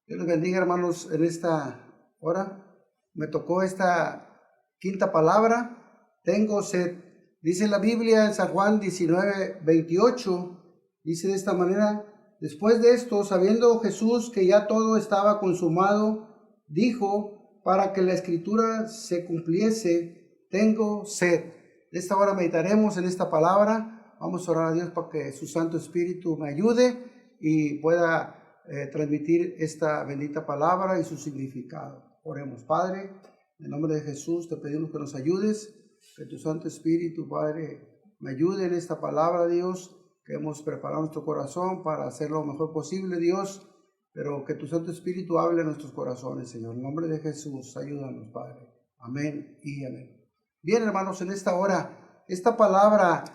Dios les bendiga, hermanos, en esta hora. Me tocó esta quinta palabra, tengo sed. Dice la Biblia en San Juan 19:28, dice de esta manera: después de esto, sabiendo Jesús que ya todo estaba consumado, dijo, para que la escritura se cumpliese, tengo sed. De esta hora meditaremos en esta palabra. Vamos a orar a Dios para que su Santo Espíritu me ayude y pueda transmitir esta bendita palabra y su significado. Oremos. Padre, en el nombre de Jesús te pedimos que nos ayudes, que tu Santo Espíritu, Padre, me ayude en esta palabra, Dios, que hemos preparado nuestro corazón para hacer lo mejor posible, Dios, pero que tu Santo Espíritu hable en nuestros corazones, Señor. En el nombre de Jesús, ayúdanos, Padre. Amén y amén. Bien, hermanos, en esta hora, esta palabra,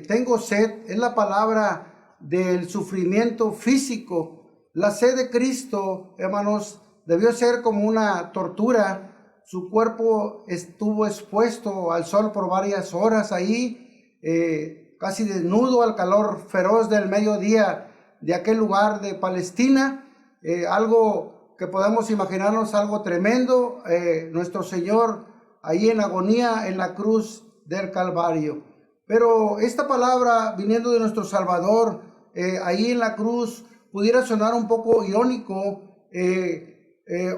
tengo sed, es la palabra del sufrimiento físico. La sed de Cristo, hermanos, debió ser como una tortura. Su cuerpo estuvo expuesto al sol por varias horas ahí, casi desnudo al calor feroz del mediodía de aquel lugar de Palestina. Algo que podemos imaginarnos, algo tremendo. Nuestro Señor ahí en agonía en la cruz del Calvario. Pero esta palabra viniendo de nuestro Salvador, ahí en la cruz, pudiera sonar un poco irónico.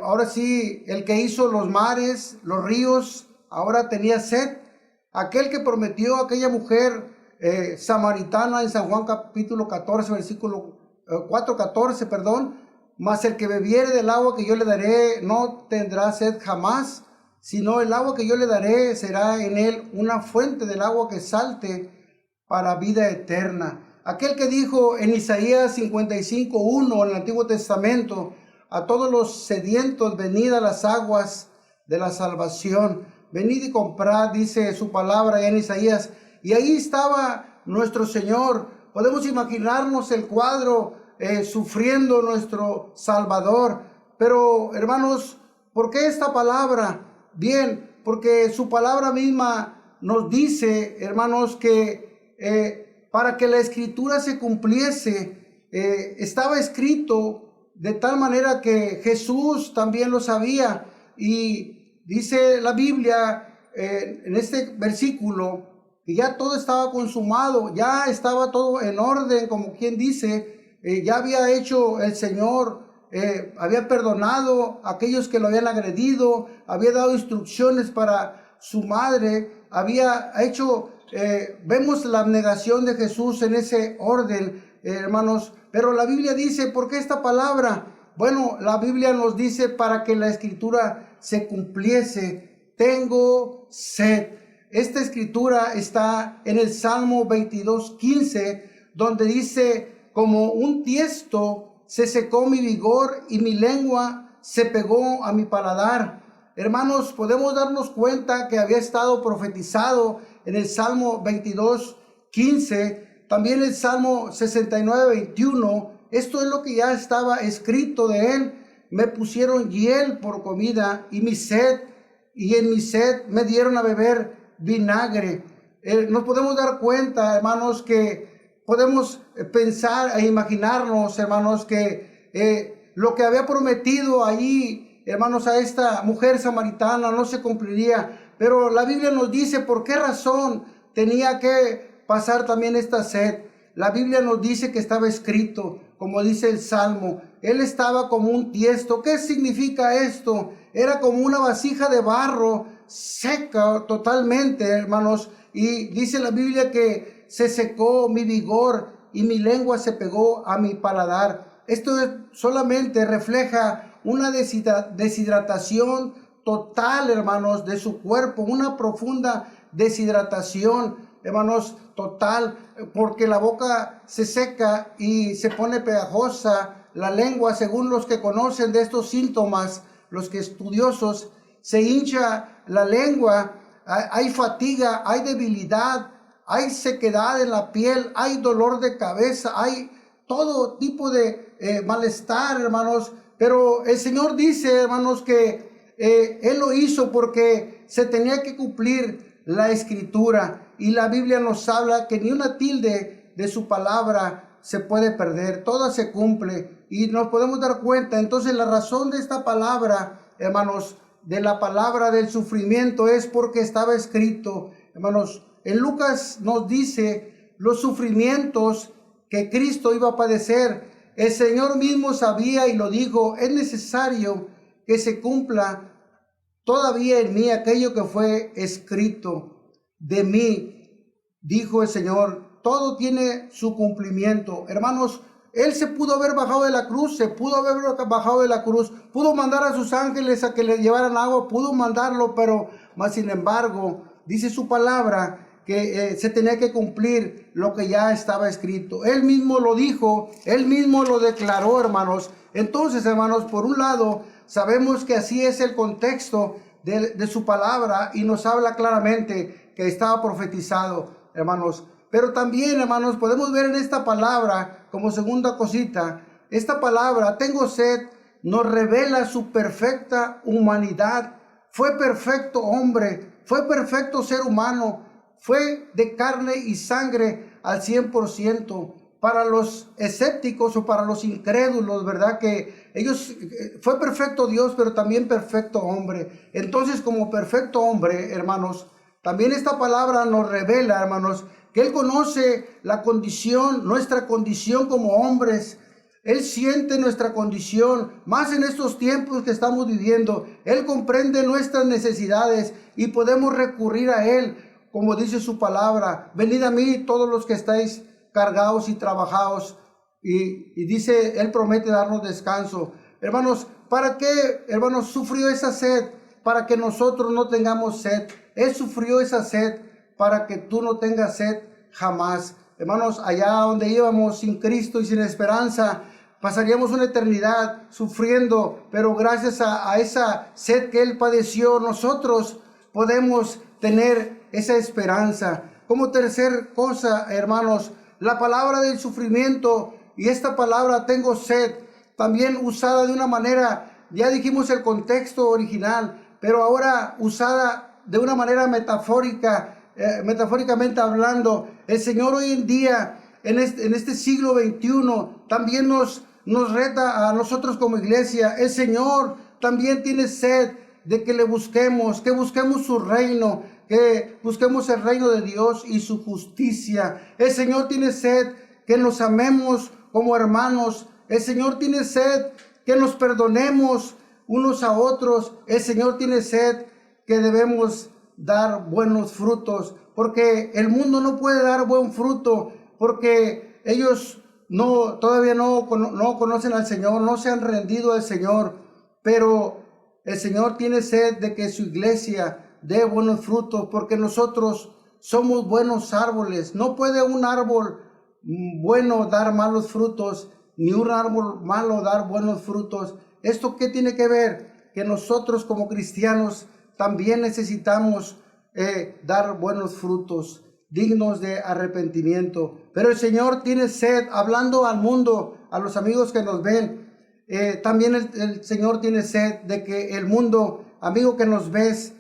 Ahora sí, el que hizo los mares, los ríos, ahora tenía sed. Aquel que prometió a aquella mujer samaritana en San Juan capítulo 14, versículo 4:14, perdón, mas el que bebiere del agua que yo le daré no tendrá sed jamás, sino el agua que yo le daré será en él una fuente del agua que salte para vida eterna. Aquel que dijo en Isaías 55:1 en el Antiguo Testamento: a todos los sedientos, venid a las aguas de la salvación, venid y comprad, dice su palabra en Isaías. Y ahí estaba nuestro Señor. Podemos imaginarnos el cuadro, sufriendo nuestro Salvador. Pero, hermanos, ¿por qué esta palabra? Bien, porque su palabra misma nos dice, hermanos, que para que la escritura se cumpliese, estaba escrito de tal manera que Jesús también lo sabía. Y dice la Biblia en este versículo que ya todo estaba consumado, ya estaba todo en orden, como quien dice, ya había hecho el Señor, había perdonado a aquellos que lo habían agredido, había dado instrucciones para su madre, había hecho... vemos la abnegación de Jesús en ese orden, hermanos. Pero la Biblia dice, ¿por qué esta palabra? Bueno, la Biblia nos dice para que la escritura se cumpliese. Tengo sed. Esta escritura está en el Salmo 22:15, donde dice: como un tiesto se secó mi vigor y mi lengua se pegó a mi paladar. Hermanos, podemos darnos cuenta que había estado profetizado en el Salmo 22:15, también el Salmo 69:21. Esto es lo que ya estaba escrito de él: me pusieron hiel por comida y en mi sed me dieron a beber vinagre. Nos podemos dar cuenta, hermanos, que podemos pensar e imaginarnos, hermanos, que lo que había prometido allí, hermanos, a esta mujer samaritana no se cumpliría. Pero la Biblia nos dice por qué razón tenía que pasar también esta sed. La Biblia nos dice que estaba escrito, como dice el Salmo, él estaba como un tiesto. ¿Qué significa esto? Era como una vasija de barro seca totalmente, hermanos. Y dice la Biblia que se secó mi vigor y mi lengua se pegó a mi paladar. Esto solamente refleja una deshidratación total, hermanos, de su cuerpo, una profunda deshidratación, hermanos, total, porque la boca se seca y se pone pegajosa, la lengua, según los que conocen de estos síntomas, los que estudiosos, se hincha la lengua, hay fatiga, hay debilidad, hay sequedad en la piel, hay dolor de cabeza, hay todo tipo de malestar, hermanos. Pero el Señor dice, hermanos, que Él lo hizo porque se tenía que cumplir la escritura. Y la Biblia nos habla que ni una tilde de su palabra se puede perder, toda se cumple y nos podemos dar cuenta. Entonces la razón de esta palabra, hermanos, de la palabra del sufrimiento es porque estaba escrito, hermanos. En Lucas nos dice los sufrimientos que Cristo iba a padecer. El Señor mismo sabía y lo dijo: es necesario que se cumpla todavía en mí aquello que fue escrito de mí, dijo el Señor. Todo tiene su cumplimiento, hermanos. Él se pudo haber bajado de la cruz, pudo mandar a sus ángeles a que le llevaran agua, pudo mandarlo, pero más sin embargo, dice su palabra que se tenía que cumplir lo que ya estaba escrito. Él mismo lo dijo, él mismo lo declaró, hermanos. Entonces, hermanos, por un lado, sabemos que así es el contexto de su palabra y nos habla claramente que estaba profetizado, hermanos. Pero también, hermanos, podemos ver en esta palabra, como segunda cosita, esta palabra, tengo sed, nos revela su perfecta humanidad. Fue perfecto hombre, fue perfecto ser humano, fue de carne y sangre al 100%. Para los escépticos o para los incrédulos, ¿verdad? Que ellos, fue perfecto Dios, pero también perfecto hombre. Entonces, como perfecto hombre, hermanos, también esta palabra nos revela, hermanos, que Él conoce la condición, nuestra condición como hombres. Él siente nuestra condición, más en estos tiempos que estamos viviendo. Él comprende nuestras necesidades y podemos recurrir a Él, como dice su palabra: venid a mí todos los que estáis cargados y trabajados. Y dice, Él promete darnos descanso. Hermanos, ¿para qué, hermanos, sufrió esa sed? Para que nosotros no tengamos sed. Él sufrió esa sed para que tú no tengas sed jamás. Hermanos, allá donde íbamos sin Cristo y sin esperanza, pasaríamos una eternidad sufriendo, pero gracias a esa sed que Él padeció, nosotros podemos tener esa esperanza. Como tercer cosa, hermanos, la palabra del sufrimiento, y esta palabra tengo sed, también usada de una manera, ya dijimos el contexto original, pero ahora usada de una manera metafórica, metafóricamente hablando. El Señor hoy en día, en este siglo XXI, también nos reta a nosotros como iglesia. El Señor también tiene sed de que le busquemos, que busquemos su reino, que busquemos el reino de Dios y su justicia. El Señor tiene sed que nos amemos como hermanos. El Señor tiene sed que nos perdonemos unos a otros. El Señor tiene sed que debemos dar buenos frutos, porque el mundo no puede dar buen fruto, porque ellos todavía no conocen al Señor, no se han rendido al Señor. Pero el Señor tiene sed de que su iglesia dé buenos frutos, porque nosotros somos buenos árboles. No puede un árbol bueno dar malos frutos, ni un árbol malo dar buenos frutos. ¿Esto qué tiene que ver? Que nosotros como cristianos también necesitamos dar buenos frutos dignos de arrepentimiento. Pero el Señor tiene sed, hablando al mundo, a los amigos que nos ven. También el Señor tiene sed de que el mundo, amigo que nos ves,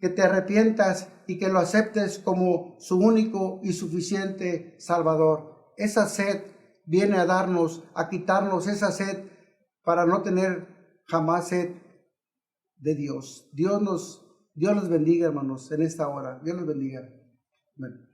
que te arrepientas y que lo aceptes como su único y suficiente Salvador. Esa sed viene a darnos, a quitarnos esa sed para no tener jamás sed de Dios. Dios los bendiga, hermanos, en esta hora. Dios los bendiga. Amén.